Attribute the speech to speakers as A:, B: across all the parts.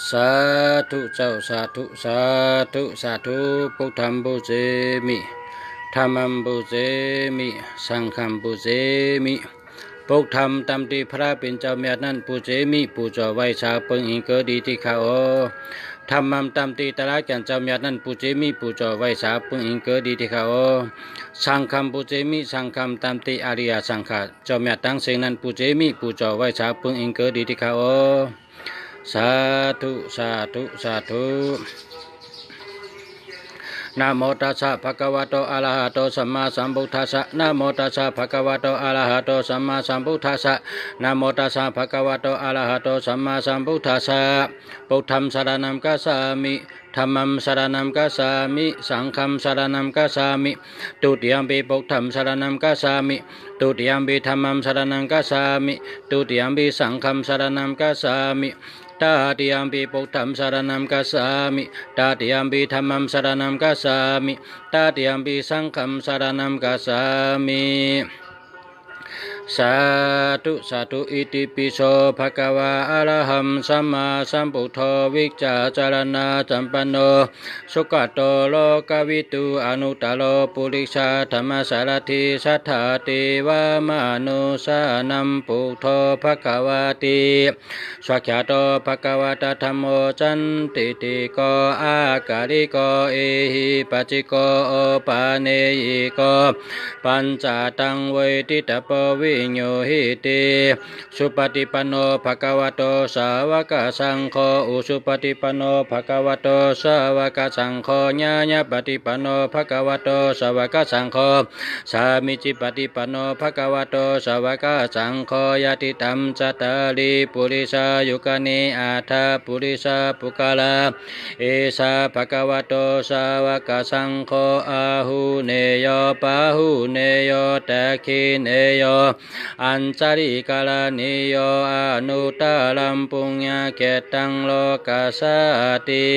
A: สาธุเจ้าสาธุสาธุสาธุพุทธัมบูเจมิธรรมัมบูเจมิสังฆัมบูเจมิพุทธัมตามที่พระเป็นเจ้าเมียนั้นปูเจมิปูจ่อไว้ชาเปิงอิงเกิดดีที่เขาธรรมัมตามที่ตระกันเจ้าเมียนั้นปูเจมิปูจ่อไว้ชาเปิงอิงเกิดดีที่เขาสังฆัมปูเจมิสังฆัมตามที่อริยสังฆะเจ้าเมียตั้งเสงนั้นปูเจมิปูจ่อไว้ชาเปิงอิงเกิดดีที่เขาสาธุสาธุสาธุนะโมตัสสะภะคะวะโตอะระหะโตสัมมาสัมพุทธัสสะนะโมตัสสะภะคะวะโตอะระหะโตสัมมาสัมพุทธัสสะนะโมตัสสะภะคะวะโตอะระหะโตสัมมาสัมพุทธัสสะพุทธัมสรณังคัจฉามิธัมมัมสรณังคัจฉามิสังฆัมสรณังคัจฉามิตุติยัมปิพุทธัมสรณังคัจฉามิตุติยัมปิธัมมัมสรณังคัจฉามิตุติยัมปิสังฆัมสรณังคัจฉามิตาติยัมปิพุทธัมสรณังคัจฉามิตาติยัมปิธัมมัมสรณังคัจฉามิตาติยัมปิสังฆัมสรณังคัจฉามิสาธุสาธุอิติปิโสภะคะวะอะระหัมสัมมาสัมพุทโธวิจจาจารณะสัมปันโนสุขโตโลกวิตูอนุตตโรปุริสาธรรมสารถิสัทธาติวามนุสานัมปุโธภะคะวะติสวากขาโตภะคะวะตะธัมโมจันติติโกอากาลิโกเอหิปัจจิโกโอปาเนยิโกปัญจตังเวทิตโปวิโยหิติสุปฏิปันโนภะคะวะโตสาวกสังโฆอุสุปฏิปันโนภะคะวะโตสาวกสังโฆญาญาปฏิปันโนภะคะวะโตสาวกสังโฆสามิจิปฏิปันโนภะคะวะโตสาวกสังโฆยติตัมจตาริปุริสายุคเนอาทาปุริสาปุกาลาเอสาภะคะวะโตสาวกสังโฆอาหุเนโยปาหุเนโยตะคิเนโยอัญจาริกาลานิโยอนุตตรัมปุญญาเกตังโลกัสสติ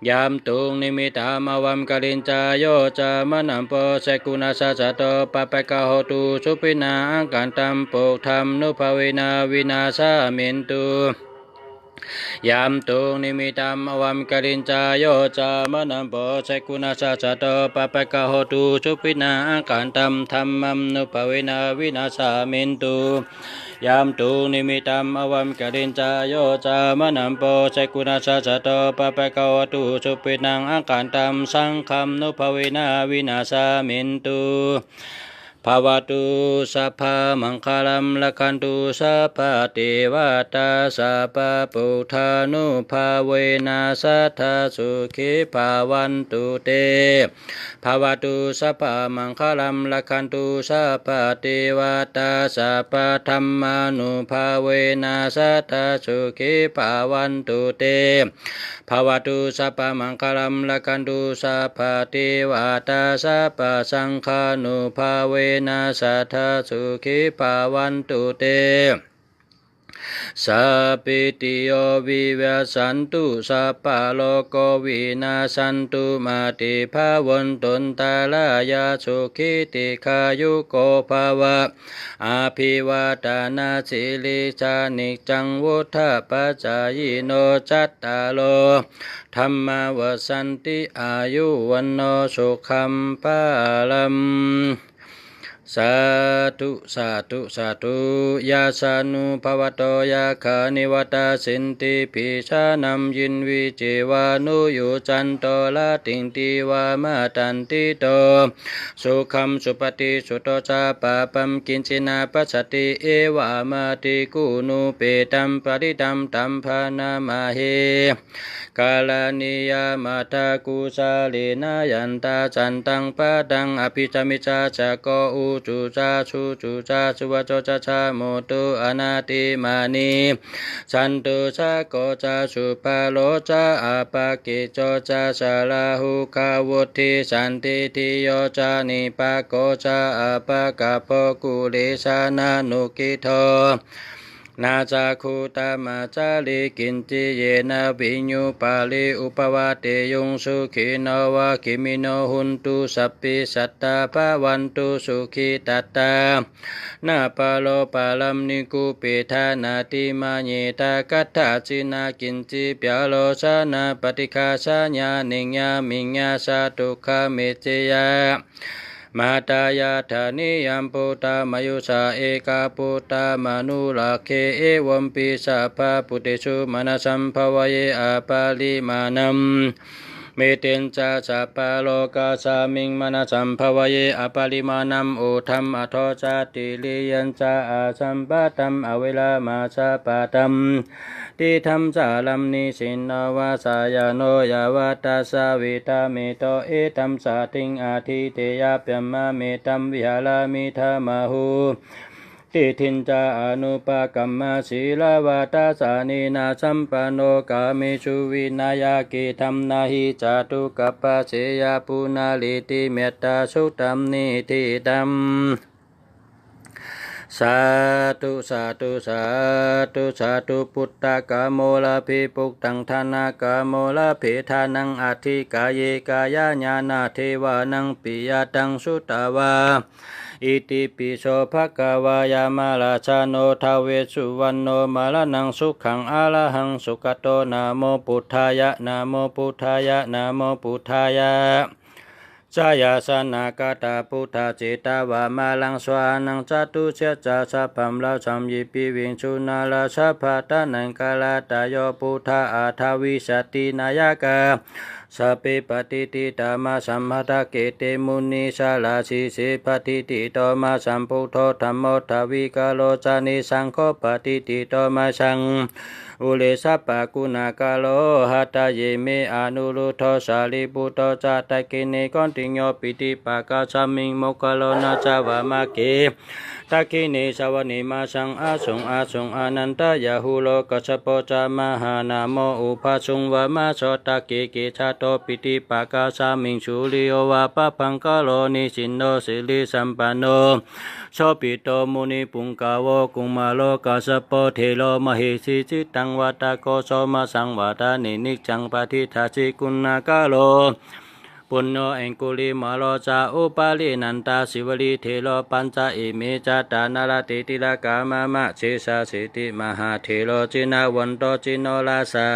A: ยามตุงนิมิตามะวัมกลินจายโยจามะนัมโปเสกุณาสัจโตปะปะกะโหตุสุปินาอังกันตัมปุธรรมนุภเวนาวินาสามินตุยามตุงนิมิตามะวัมกลินจายโยจามะนัมโปเสกุณาสัจโตปะปะกะโหตุสุปินาอังกันตัมธัมมัมนุภเวนาวินาสามินตุยามตุนิมิตัมอวัมกลินจายโยจามะนัมโปเสกุณาสัจโตปะปะกะวะตุสุปินังอาการตัมสังฆัมนุภเวนาวินาสามินตุภาวตุสัพพะมังคลัมละคันตุสัพพะเทวตาสัพพะพุทธานุภาเวนะสัทธาสุขิภาวันตุเตภาวตุสัพพะมังคลัมละคันตุสัพพะเทวตาสัพพะธัมมานุภาเวนะสัทธาสุขิภาวันตุเตภาวตุสัพพะมังคลัมละคันตุสัพพะเทวตาสัพพะสังฆานุภาเวนะสัทธาสุขิภาวันตุเตสัพพิติโยวิวัสสันตุสัพพะโลกโควินาศสันตุมาติภาวันตุนตาลายาสุขิติขายุโกภาวะอาภิวาทานาสิลิสานิจังวุฒะปัจจายโนจัตตาโลธัมมาวสันติอายุวันโนสุขัมภาลัมสาธุสาธุสาธุยาสานุภวโตยาคานิวัตสินติปิชานัมยินวิจิวานุยุจันโตลาติงติวามาตันติโตสุขัมสุปฏิสุโตชาปะปัมกินจินาปัสสติเอวามาติกุนุเปตัมปริตัมตัมภานามาเฮกาลานิยามาตากุสาลินายันตาจันตังปะดังอภิจามิจาจะโกอุจุจาชุจุจาสุวโจจาชาโมตุอนาติมานีสันตุชาโกจาสุปาโลจาอาปากิโจจาสาลาหุคาวุติสันติทิโยจานิปะโกจาอาปะกะโปกุลิสานานุกิโท นาจาคูตามาจาริกินจิเยนะวิญญูปาลิอุปวาเตยงสุขีโนวะคิมิโนหุนตุสัพพิสัตตาภวันตุสุขีตัตตานาปาโลปาลัมนิกุปิธานาติมาเยตาคัตถาจินากินจิเปียโลสานาปฏิคาสาญานิญามิญาสาตุขะเมเจยะมาตายาธานิยัมปุตตามยุสาเอกาปุตตามนุราเคเอวัมปิสัพพะปุติสุมนสัมภวเยอาปาลิมานัมเมเตนจาสัพพะโลกาสามิงมนสัมภวเยอาปาลิมานัมโอธัมอโทจาติลิยัญจาอาสัมปะตัมอเวลามาสะปะตัมติธรรมสาลัมนิสินนวาสายโนยาวัตตาสาวิตาเมโตเอตัมสาติงอาทิเตยะเปียมะเมตัมวิหารามิธามะหูติทินจาอนุปกัมมะศีลาวาตาสานีนาสัมปันโนกามิชุวินายากิธรรมนาหิจาตุกัปปะเสยปุนาลิติเมตตาสุตัมนิทิตัมสาธุสาธุสาธุสาธุพุทธกามโมลาภิปุกตังธนากามโมลาภิทานังอธิกายกายญาณเทวานังปิยตังสุตวาอิติปิโสภะคะวายามาราชโนทาเวสุวรรณโนมาลนังสุขังอะระหังสุขโตนะโมพุทธายะนะโมพุทธายะนะโมพุทธายะจายาสนากตาพุทธเจตาวามาลังสวานังจตุเชจาสัพพัมลาชัมยิปิวิงชุนาลาสัพพะตานังกาลาตโยพุทธาอาทาวิสตินายกาสัพเพปฏิติตามาสัมมาทเกเตมุนีสาลาสีเสปฏิติโตมาสัมพุทโธธัมโมทวิกาโลจานิสังโฆปฏิติโตมาสังอุเลสัปปะกุณากาโลหัตตเยเมอนุรุทโธสาลิปุตโตจาตะกิเนกอนติโยปิติปะกาสามิงโมกโลนาจาวามาเกตะกิเนสวนิมาสังอาสุงอานันตยาหุโลกัสสปจามหานาโมอุปาสุงวามาโสตะเกเกชาโตปิติปะกาสามิงสุริโอวาปะพังกโลนิสินโนสิริสัมปันโนโสปิโตมุนิปุงกาวกุมาโลกัสสปเทโลมหิสิจิตังวัตโกโสมาสังวาตานินิจังปฏิทัสสิกุณากาโลปุณโญเองกุลิมาโลจาอุปาลินันตาสิวลีเทโลปัญจอิเมจาตานาลติติลากามะมะเชสาสิติมหาเทโลจินาวันโตจิโนลาสา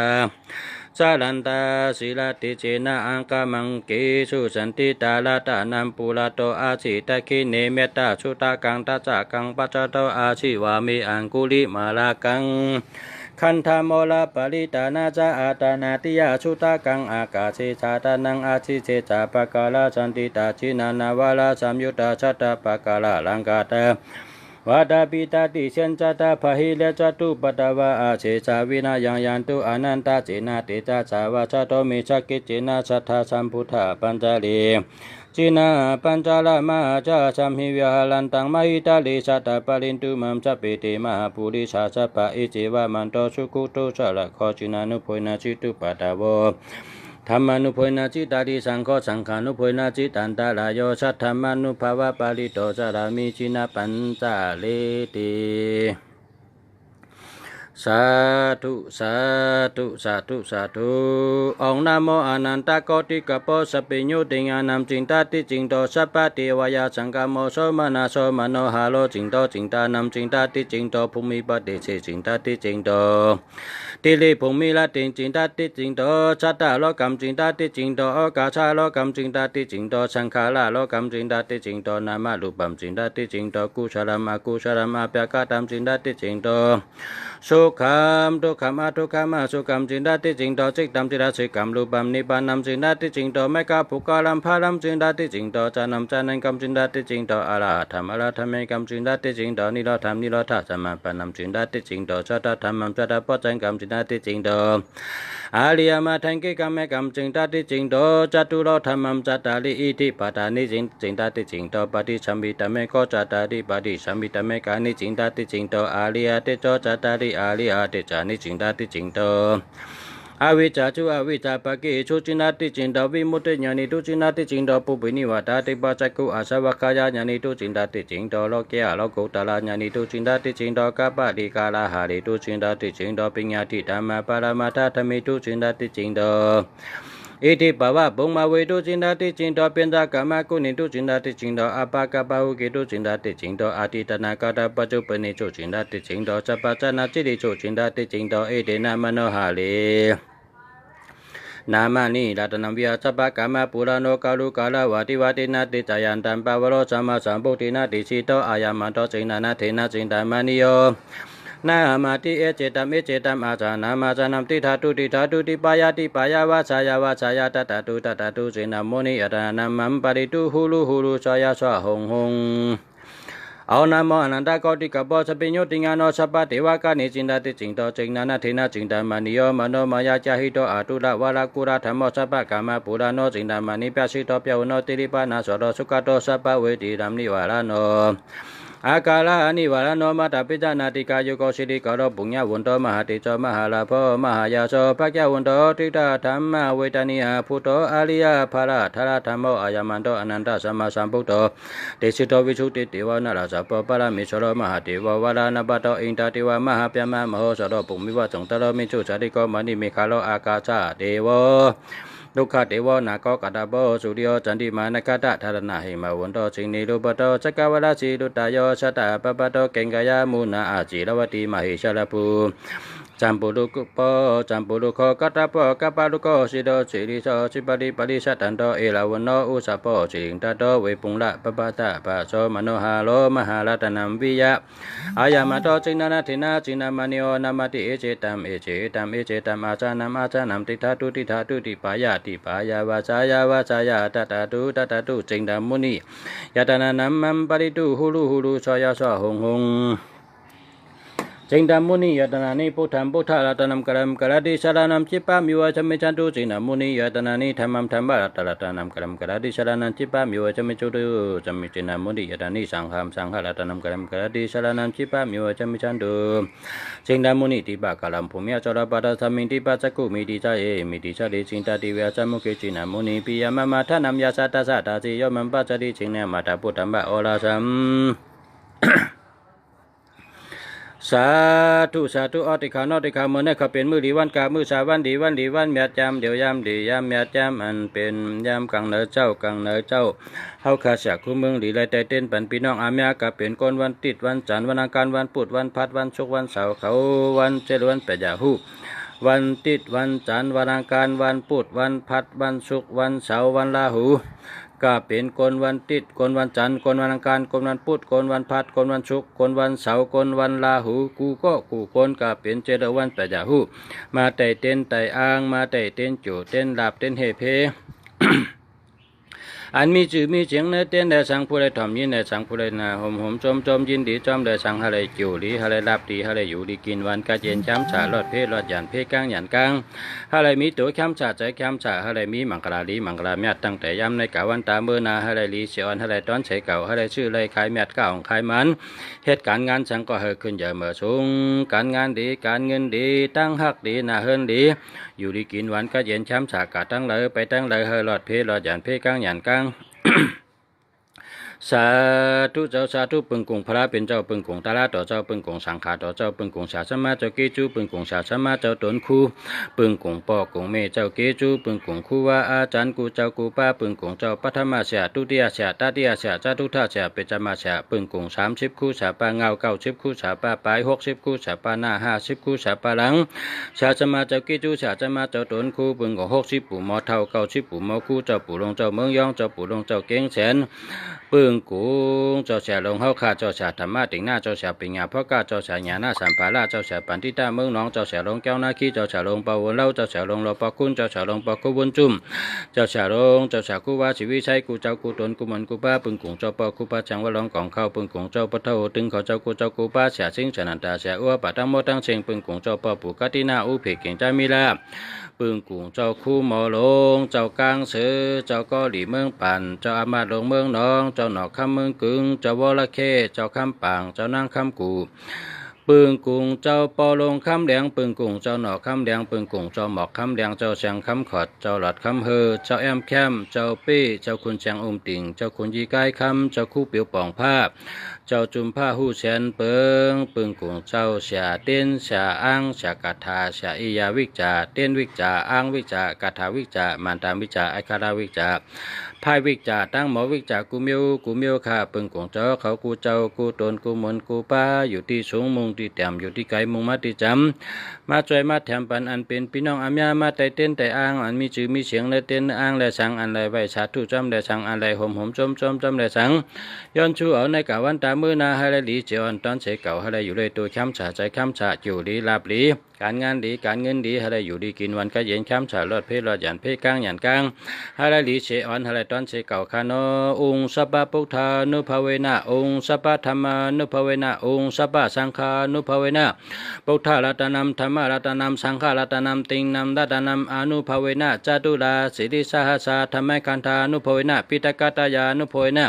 A: สาลันตาศิลาติเจนะอังกามังเกสุสันติตาลาตานัมปุระโตอาชิตะคิเนเมตตาชุตากังตาจักังปัจจโตอาชิวามิอังกุลิมาลากังคันธโมลาปริตานาจาอาตานาติยาชุตากังอากาเชชาตานังอาชิเชจาปะกาลาสันติตาชินานาวาลาสัมยุตตาชัตตาปะกาลาลังกาตาวาดาปิตาติเชนจตาภหิเลจตุปตวะอาเชชาวินายังยันตุอนันตาเจนาเตจาสาวาชโตมิชกิเจนะสัทธาสัมพุทธาปัญจลีจินาปัญจลามาจาสัมหิวิหาลันตังมหิตาลิสัตตปรินตุมัมจัปปิติมหาปุริสาสัพพะอิจิวะมันโตสุขุโตสละโคจินานุโพนาจิตุปตาวธรรมานุโพนาจิตาดิสังโฆสังฆานุโพนาจิตันตาลายโยสัทธรรมานุภาวะปาลิโตสรามิจินาปัญจเลติสาธุสาธุสาธุสาธุองนะโมอนันตโกติกโปสปิญุติญาณัมจิงตาติจิงโตสัพพะเทวายาสังฆโมโสมนาโสมโนหาโลจิงโตจิงตานัมจิงตาติจิงโตภูมิปฏิเสจิงตาติจิงโตติลิภูมิละติจิงตาติจิงโตชัตตาโลกัมจิงตาติจิงโตโอกาชาโลกัมจิงตาติจิงโตสังขาราโลกัมจิงตาติจิงโตนามารูปัมจิงตาติจิงโตกุศลมอกุศลมอภยกตัมจิงตาติจิงโตสุขัมทุกขมทุกขมสุขัมจินดาติจิงโตจิตตัมจิราสิกัมรูปัมนิพพานัมจินดาติจิงโตเมกะภุกาลัมภาลัมจินดาติจิงโตจานัมจานังกัมจินดาติจิงโตอรหัตถัมอรหัตเมกัมจินดาติจิงโตนิโรธรรมนิโรธาสัมมาปนัมจินดาติจิงโตจัตตธรรมัมจัตตปัจจังกัมจินดาติจิงโตอาริยมาทังกิกัมเมกัมจิงดาติจิงโตจัตุโรธรรมัมจัตตาลิอิติปัฏฐานิจิงดาติจิงโตปฏิสัมภิตเมโกจัตตาริปฏิสัมภิตเมกานิจิงดาติจิงโตอาริยเตโจจัตตาริอาริยเตจานิจิงดาติจิงโต อวิชชาจุอวิชชาปะกิชุจินาติจินดาวิมุตติญาณิตุจินาติจินดาปุปินิวาตาติปัจจกุอาสวะคายาญาณิตุจินดาติจินดาโลกยะโลกุตละญาณิตุจินดาติจินดากัปปะติกาลาหาริตุจินดาติจินดาปิญญาติธัมมะปรมัตถธรรมิตุจินดาติจินดาอิทิปวะบุมาเวตุจินดาติจินดาเปญจากามะกุนิตุจินดาติจินดาอปากะปะหุกิตุจินดาติจินดาอาทิตนากะตะปัจจุปนิจุจินดาติจินดาสัพพะจนะจิริจุจินดาติจินดาเอเดนะมโนหะเลนามานิรัตนัมวิยาสัพพะกามะปุราโนกาลุกาลาวาติวาตินาติจายันตัมปะวโรสัมมาสัมพุทธินาติสิโตอายามันโตจินานาเทนะจินตามานิโยนามาติเอเจตัมอาจานามาจานัมติธาตุติปายาติปายาวาชายาตตาตุจินามุนิยตานามัมปริตุหูลุชายาสวะหงเอานามอนันตากติกบสปิญโยติงานอสัพพะเทวกานิจินดาติจิงโตจิงนานาเทนะจิงตามานิโยมโนมายาจาหิโตอาตุระวาลกุระธรรมสัพพะกามะปุราโนจิงตามานิปะสิโตเปียวโนติริปานาสโรสุขโตสัพพะเวทิรัมนิวาลาโนอากาลานิวาลาโนมาตาปิจานาติกาโยโกสิริกรปุญญาวุนโตมหาติโจมหาลาภมหายาโสภักยาวุนโตติตาธรรมเวทานิยพุทโธอาริยภาระธาระธรรมโออายามันโตอนันตสัมมาสัมพุทโธเตสิโตวิชุติเทวนาราสัพพปะรามิสโรมหาเทววาลานาปโตอินทาเทวมหาปยามมโหสโรปุมิวะจงตโรมิจุสาริโกมณิมิคาโลอากาชาเทวดุขเทวนาโกกัตตาโบสุริโยจันติมานะกะตะธารณะหิมาวุนโตจินิรูปโตจักรวาลาสีดุตโยชะตาปปะโตเกงกายามุนาอาจิรวติมหิชลภูจัมปุรุกุปจัมปุรุโคกัตตาโปกัปปะลุโกสิโดสิริโสสิปฏิปริสัตตันโตเอลาวันโนอุสะโปจิงตะโตเวปุงละปปะตะปะโสมโนหาโลมหารัตนัมวิยะอายามะโตจินานะเทนะจินามะนิโอนามาติเอเจตัมอาจานัมติธาตุติปายาวาจายาตตาตุจิงดามุนิยตนานัมมัมปริตุหูลุชยาสหงจิงดามุนิยตนานิพุทธรัตนัมกระดิสารนัมจิปามิวะจมิจันตุจิงดามุนิยตนานิธรรมัมรัตนัมกระดิสารนัมจิปามิวะจมิจุตุจมิจินามุนิยตานิสังฆรัตนัมกระดิสารนัมจิปามิวะจมิจันตุจิงดามุนิติปะกาลัมภูมิยจรปัตตามิติปะจักกุมิติจาเอมิติจาริจิงตาติเวจามุเกจินามุนิปิยามะมาทานัมยาสัตตาสัตตาจิโยมัมปัจจติจิงเนมาตาพุทธัมบะโอลาสัมสาธุอติขานอติขามือเนี่ยเขาเป็นมือดีวันกามือสาวันดีเมียจำเดี๋ยวยามดียามเมียจำอันเป็นยามกังเนอเจ้าเฮาขาศักคู่เมืองดีเลยแต่เต้นปันพี่น้องอาเมียกับเป็นก้นวันติดวันจันทร์วันอังคารวันพุธวันพัดวันศุกร์วันเสาร์เขาวันเจริญวันแปดยาหูวันติดวันจันทร์วันอังคารวันพุธวันพัดวันศุกร์วันเสาร์วันลาหูก็เป็นคนวันติดคนวันจันทร์คนวันอังคารคนวันพุธคนวันพัดคนวันศุกร์คนวันเสาร์คนวันลาหูกูคนก็เป็นเจริญวันแปดยาหูมาแต่เต้นแต่อ้างมาแต่เต้นจู่เต้นหลับเต้นเฮเพอันมีชื่อมีเสียงเนื้อเต้นได้สังผู้ใดทำยินได้สังผู้ใดนาหมจมยินดีจอมได้สังอะไรจิ๋วดีอะไรลาบดีอะไรอยู่ดีกินวันกาเจนช้ำฉาลอดเพลอดหยันเพกลางหยันกลางอะไรมีตัวช้ำฉาใจช้ำฉาอะไรมีมังกราลีมังกราเมียดตั้งแต่ย้ำในกาวันตาเมื่อนาอะไรลีเสียอนอะไรตอนใช้เก่าอะไรชื่ออะไรขายเมียดเก่าขายมันเหตุการณ์งานสังก็เฮขึ้นเยอะเมื่อสูงการงานดีการเงินดีตั้งหักดีนาเฮินดีอยู่ดีกินวันกาเจนช้ำฉากาตั้งเลยไปตั้งเลยเฮลอดเพลอดหยันเพกลางหยันกลางสาธุเจ้าสาธุปึงกุงพระเป็นเจ้าปึงกุงตาลาต่อเจ้าปึงกุงสังฆาต่อเจ้าปึงกุงศาสมาเจ้าเกจูปึงกุงศาสมาเจ้าตนคูปึงกุงปอกุงเมเจ้าเกจูปึงกุงคูวาอาจารย์กูเจ้ากูป้าปึงกุงเจ้าปัทมาเสียตุติยาเสียตติยาเสียจาตุธาเสียเปจมาเสียปึงกุง30คู่สาปาเงา90คู่สาปาปลาย60คู่สาปาหน้า50คู่สาปาหลังศาสมาเจ้าเกจูศาสมาเจ้าตนคูปึงกุง60ปู่หมอเท่า90ปู่หมอคู่เจ้าปู่ลงเจ้าเมืองยองเจ้าปู่ลงเจ้าเก่งแสนปึงกุงเจ้าเสียลงเฮาข้าเจ้าเสียธรรมะติงหน้าเจ้าเสียปิญญาพ่อกาเจ้าเสียญาณสัมภาระเจ้าเสียปันติตาเมืองน้องเจ้าเสียลงแก้วนาคีเจ้าเสียลงปะวนเล่าเจ้าเสียลงรอปะคุณเจ้าเสียลงปะกุวนจุ่มเจ้าเสียลงเจ้าเสียกูว่าชีวิชัยกูเจ้ากูตนกูมันกูป้าปึงกุงเจ้าปะกูป้าจังว่าลองของเข้าปึงกุงเจ้าปะเท่าตึงเขาเจ้ากูป้าเสียสิงฉนันตาเสียอ้วปะตั้งโมตั้งเชงปึงกุงเจ้าปะปูกตินาอุเพกเก่งใจมีลาปึงกุงเจ้าคู่หมอลงเจ้ากลางเสือเจ้าก็หลีเมืองปั่นเจ้าอามาลงเมืองน้องเจ้าหนอกคำเมืองกึ่งเจ้าวรเคเจ้าคำปังเจ้านางคำกูป ปึงกุงเจ้าปอลงคำแดงปึงกุงเจ้าหนอคำแดงปึงกุงเจ้าหมอกคำแดงเจ้าแสงคำขอดเจ้าหลอดคำเฮอเจ้าแอมแคมเจ้าปี้เจ้าคุณแสงอมติ่งเจ้าคุณยีกายคำเจ้าคู่เปียวป่องผ้าเจ้าจุมผ้าหู้แสนเปิงปึงกุงเจ้าเสียเต้นเสียอ้างเสียกาถาเสียอิยาวิจาเต้นวิจาอ้างวิจากาถาวิจามันตามวิจาไอคาราวิจาพายวิจาตั้งหมอวิจากกูเมียวข้าปึงกุงเจ้าเขากูเจ้ากูตนกูมนกูป้าอยู่ที่สูงมุงที่แต้มอยู่ที่ไกลมุงมาที่จำมาจ่วยมาแถมปันอันเป็นพี่น้องอามยามาไต่เต้นไต่อ้างอันมีชื่อมีเสียงและเต้นอ้างและสังอันไรไว้ชาทุจำและสังอันไรห่มจมจำและสังย้อนชูเอาในกาวันตามือนาให้ละหลีเจียวอันตอนเสเก่าให้ละอยู่เลยตัวค้ำฉาใจค้ำฉาอยู่ดีลาบหลีการงานดีการเงินดีให้ละอยู่ดีกินวันก็เย็นค้ำฉาลอดเพลลอดหยันเพกลางหยันกลางให้ละหลีเชอ่อนให้ละตอนเสเก่าคานอองค์สัพพะพุทธานุภเวนะองค์สัพพะธรรมานุภเวนะองค์สัพพะสังฆานุภเวนะพุทธรัตนัมธรรมรัตนัมสังฆรัตนัมติงนัมรัตนัมอนุภเวนะจตุราสิริสหัสสะธรรมคันธานุภเวนะปิตกัตยานุภเวนะ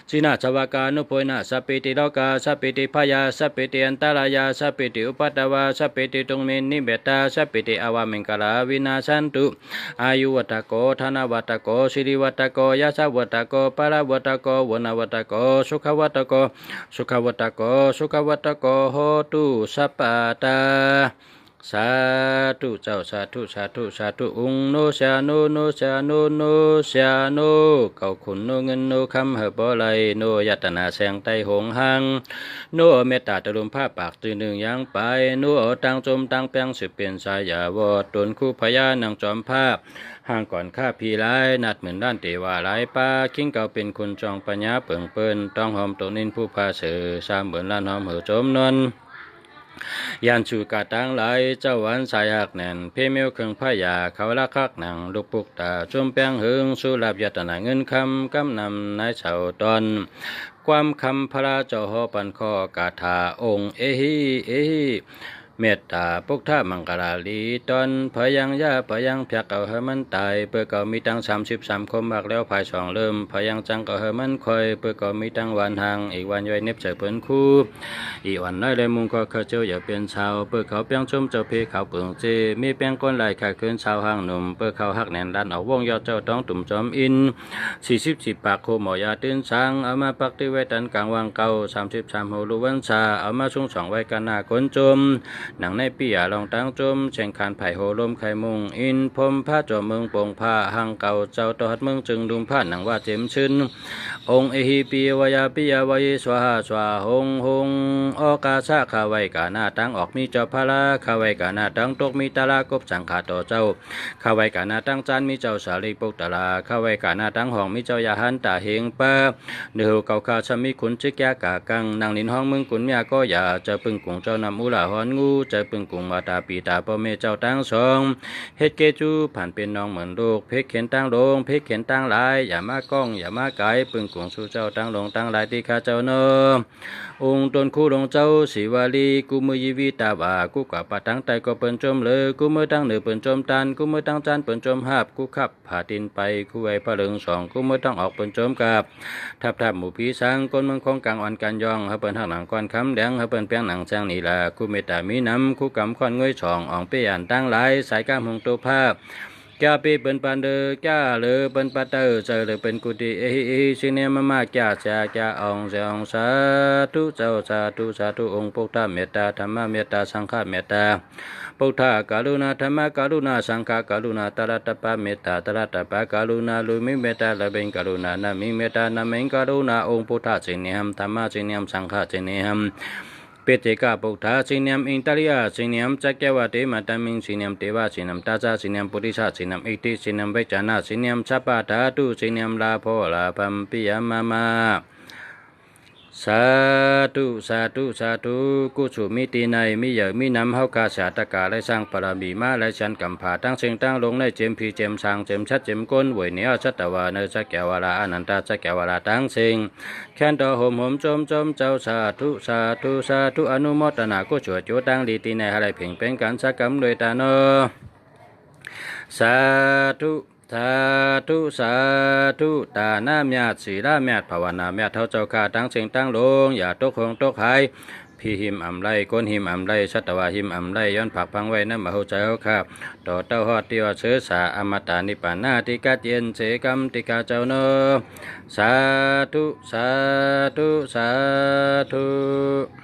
A: จินาสวากานุภเวนะสัพพิติโลกาสัพพิติพยาสัพพิติอันตรายาสัพพิติอุปัตตวาสัพพิติตุงเมนิเบตาสัพพิติอวามิงกลาวินาสันตุอายุวัตโกธนวัตโกสิริวัตโกยะสวัตโกปารวัตโกวนวัตโกสุขวัตโกสุขวัตโกสุขวัตโกโหตุสัพพะตาสาธุเจ้าสาธุสาธุสาธุองค์โนชาโนโนชาโนโนชาโนเก่าขุนโนเงินโนคำเหบบ่ไหลโนยัตนาแสงไตหงหังโนเมตตาตะลุมผ้าปากตื่นหนึ่งยังไปโนตังจมตังแปงสืบเป็นสายาวตนคู่พญานังจอมภาพห่างก่อนข้าพีร้ายนัดเหมือนด้านเตวาหลายป้าคิงเก่าเป็นคุณจองปัญญาเปิ่งเปิ้นต้องหอมตัวนินผู้พาเสือสามเหมือนล้านหอมเหอจมนนยันชูกาตังไหลเจ้าวันสายหักแน่นเพเมียวเครื่องพยาเขาละคักหนังลูกปุกตาจุมแป้งหึงสุรับยตนาเงินคำกำนำนายเฉาตอนความคำพระเจ้าหอปันคอกาถาองค์เอหิเมตตาพุกท่ามังกราลีตอนพยังยาพยังเพียกเอาให้มันตายเพื่อเก่ามีตัง33คมมากแล้วภายสองเริ่มพยังจังก็ให้มันคอยเพื่อเก่ามีตังวันหางอีกวันย่อยเน็บใจเปิ้นคู่อีกวันน้อยเลยมุงก็เขาเจ้าอย่าเป็นชาวเพื่อเขาเปียงชมเจ้าเพเขาเปิงเจมีเปียงก้นไหลขาขึ้นชาวห้างหนุ่มเพื่อเขาหักแน่นดันเอาวงยอดเจ้าต้องตุ่มจอมอิน40ปากโคหมอยาตื้นช้างเอามาปักที่ไว้ตันกลางวังเก่า33หูลุวันชาเอามาชุ่งสองไว้กันหน้าก้นจมหนังในปียาลองตั้งจมแข่งขันไผ่โหลมไข่มุงอินพมผ้าจอมเมืองปงผ้าหังเก่าเจ้าตอดเมืองจึงดุมผ้าหนังว่าเจ็มชื่นองค์เอหิปีวายาปิยาวายสวาสวาหงออกาซาคาไวกาหน้าตั้งออกมีเจ้าพาราคาไวกาหน้าตั้งตกมีตาลากบสังขาต่อเจ้าคาไวกาหน้าตั้งจันมีเจ้าสาลีปกตาลาคาไวกาหน้าตั้งห้องมีเจ้ายาหันตาเฮงป้าเดือเก่าคาชมีขุนจิกยากากังนางนินห้องมึงขุนเมียก็อย่าจะปึงกุงเจ้านำอุลาหอนงูจะปึงกุงมาตาปีตาพ่อแม่เจ้าตั้งสองเฮ็ดเกจูผ่านเป็นน้องเหมือนลูกเพกเข็นตั้งลงเพกเข็นตั้งหลายอย่ามากล้องอย่ามาไกลปึงกุงสู่เจ้าตั้งลงตั้งหลายที่ข้าเจ้าเนอองค์ตนคู่ลงเจ้าสีวาลีกูมือยีวิตาบากูกะปะตั้งใจก็เปิ้นจมเลยกูมือตั้งเหนือเปิ้นจมตันกูมือตั้งจันเปิ้นจมหาบกูขับผ่าดินไปกูไว้พะเลิงสองกูมือต้องออกเปิ้นจมกับทับหมู่พี่สังก้นเมืองของกลางอ่อนกันยองเฮาเปิ้นหักหนังก้อนคำแดงเฮาเปิ้นแป้งหนังแจงนี่ล่ะกูเมตตามีน้ำกูกำค่อนเงยช่องอ่องเปียนตั้งหลายสายกามหงตัวภาพแกปีเป็นปันเดอแกเลอเป็นปัตเตอร์เจอเลยเป็นกุฏิเอฮิสิเนมมาแกชาแกองเจองสาธุเจ้าสาธุองค์พุทธเมตตาธรรมเมตตาสังฆเมตตาพุทธกรุณาธรรมกรุณาสังฆกรุณาตระตปะเมตตาตระตปะกรุณาลุมิเมตตาละเบงกรุณานามิเมตตานามิงกรุณาองค์พุทธจิเนียมธรรมจิเนียมสังฆจิเนียมเปเจกาปุถาสิเนียมอินตาริยาสิเนียมจักเกวะเตมาตามิงสิเนียมเทวะสิเนียมตาจาสิเนียมปุริชาสิเนียมอิติสิเนียมเวจานะสิเนียมสัพพะธาตุสิเนียมลาโพลาพัมปิยมามาสาธุกุสุมิตีในมิเหยมินำเฮากาสาตกาและสร้างปรามีมาและฉันกำผาตั้งเสียงตั้งลงในเจมพีเจมสางเจมชัดเจมก้นหวยเนียชัตตวาเนจักแกวาลาอนันตาจักแกวาลาตั้งเสียงแค้นต่อหมจมเจ้าสาธุอนุโมทนากุศลจุตั้งลีตีในอะไรเพ่งเป็นการสักกรรมโดยตาโนสาธุตาน้ำญาติศีลาญาติภาวนาญาติเท่าเจ้าข้าตั้งเสียงตั้งลงอย่าตกหงตกหาย พี่หิมอำไรก้นหิมอำไรสัตวาหิมอำไรย้อนผักพังไว้น้ำมโหใจเขาข้าต่อเต้าฮอดที่ว่าเสือสาอมตะนิปานาติกาเตียนเสกัมติกาเจ้าเนอสาธุสาธุสาธุ